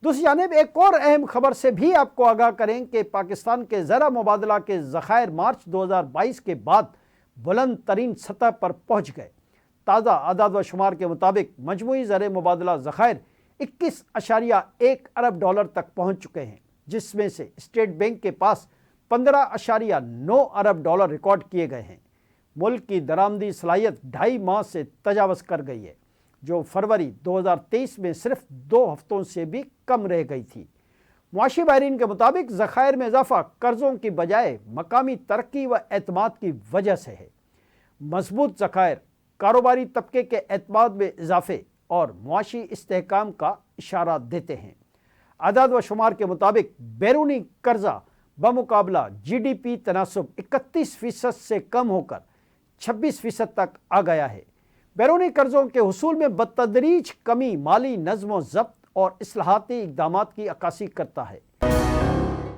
دوسری جانب ایک اور اہم خبر سے بھی آپ کو آگاہ کریں کہ پاکستان کے زرع مبادلہ کے ذخائر مارچ 2022 کے بعد بلند ترین سطح پر پہنچ گئے۔ تازہ اعداد و شمار کے مطابق مجموعی زرع مبادلہ ذخائر 21.1 ارب ڈالر تک پہنچ چکے ہیں، جس میں سے اسٹیٹ بینک کے پاس 15.9 ارب ڈالر ریکارڈ کیے گئے ہیں۔ ملک کی درآمدی صلاحیت 2.5 ماہ سے تجاوز کر گئی ہے، جو فروری 2023 میں صرف 2 ہفتوں سے بھی کم رہ گئی تھی۔ معاشی ماہرین کے مطابق ذخائر میں اضافہ قرضوں کی بجائے مقامی ترقی و اعتماد کی وجہ سے ہے۔ مضبوط ذخائر کاروباری طبقے کے اعتماد میں اضافے اور معاشی استحکام کا اشارہ دیتے ہیں۔ اعداد و شمار کے مطابق بیرونی قرضہ بمقابلہ جی ڈی پی تناسب 31% سے کم ہو کر 26% تک آ گیا ہے۔ بیرونی قرضوں کے حصول میں بتدریج کمی مالی نظم و ضبط اور اصلاحاتی اقدامات کی عکاسی کرتا ہے۔